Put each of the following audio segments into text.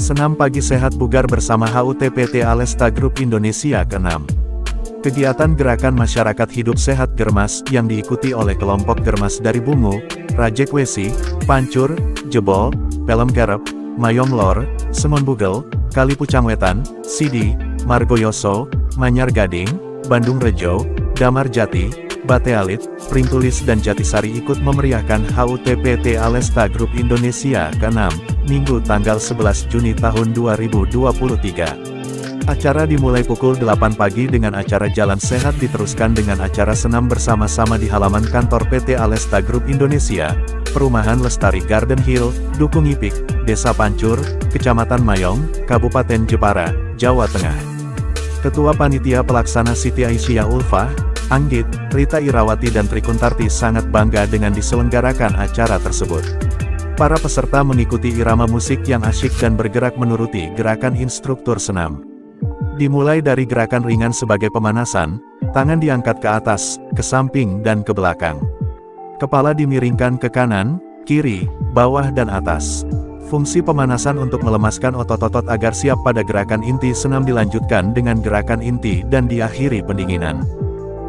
Senam Pagi Sehat Bugar bersama HUT-PT Alesta Group Indonesia ke-6. Kegiatan Gerakan Masyarakat Hidup Sehat Germas yang diikuti oleh kelompok Germas dari Bungu, Rajek Wesi, Pancur, Jebol, Pelem Kerep, Mayong Lor, Semon Bugel, Kali Pucang Wetan, Sidi, Margoyoso, Manyar Gading, Bandung Rejo, Damar Jati, Batealit, Pringtulis dan Jatisari ikut memeriahkan HUT-PT Alesta Group Indonesia ke-6, Minggu tanggal 11 Juni tahun 2023. Acara dimulai pukul 8 pagi dengan acara Jalan Sehat diteruskan dengan acara senam bersama-sama di halaman kantor PT Alesta Group Indonesia, Perumahan Lestari Garden Hill, Dukung Ipik, Desa Pancur, Kecamatan Mayong, Kabupaten Jepara, Jawa Tengah. Ketua Panitia Pelaksana Siti Aisyah Ulfah, Anggit, Rita Irawati dan Trikuntarti sangat bangga dengan diselenggarakan acara tersebut. Para peserta mengikuti irama musik yang asyik dan bergerak menuruti gerakan instruktur senam. Dimulai dari gerakan ringan sebagai pemanasan, tangan diangkat ke atas, ke samping dan ke belakang. Kepala dimiringkan ke kanan, kiri, bawah dan atas. Fungsi pemanasan untuk melemaskan otot-otot agar siap pada gerakan inti senam dilanjutkan dengan gerakan inti dan diakhiri pendinginan.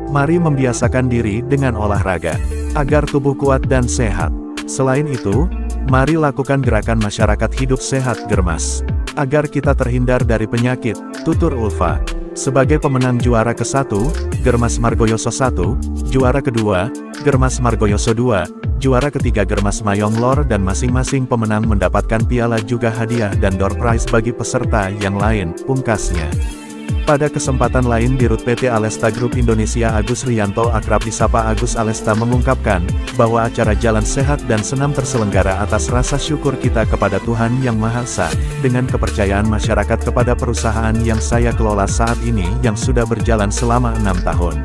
Mari membiasakan diri dengan olahraga, agar tubuh kuat dan sehat. Selain itu, mari lakukan gerakan masyarakat hidup sehat Germas, agar kita terhindar dari penyakit, tutur Ulfa. Sebagai pemenang juara ke-1, Germas Margoyoso 1, juara kedua, Germas Margoyoso 2, juara ketiga Germas Mayong Lor dan masing-masing pemenang mendapatkan piala juga hadiah dan door prize bagi peserta yang lain, pungkasnya. Pada kesempatan lain Dirut PT Alesta Group Indonesia Agus Rianto akrab disapa Agus Alesta mengungkapkan, bahwa acara Jalan Sehat dan Senam terselenggara atas rasa syukur kita kepada Tuhan Yang Maha Esa, dengan kepercayaan masyarakat kepada perusahaan yang saya kelola saat ini yang sudah berjalan selama 6 tahun.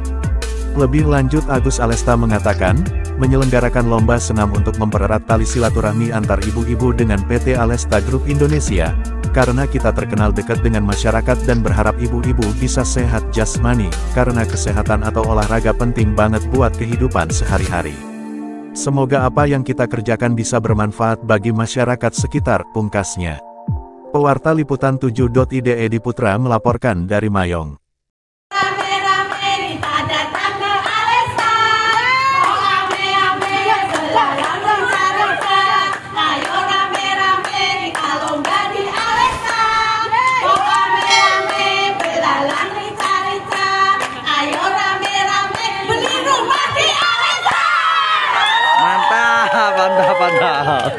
Lebih lanjut Agus Alesta mengatakan, menyelenggarakan lomba senam untuk mempererat tali silaturahmi antar ibu-ibu dengan PT Alesta Group Indonesia, karena kita terkenal dekat dengan masyarakat dan berharap ibu-ibu bisa sehat jasmani, karena kesehatan atau olahraga penting banget buat kehidupan sehari-hari. Semoga apa yang kita kerjakan bisa bermanfaat bagi masyarakat sekitar, pungkasnya. Pewarta Liputan 7.id Edi Putra melaporkan dari Mayong. Mantap.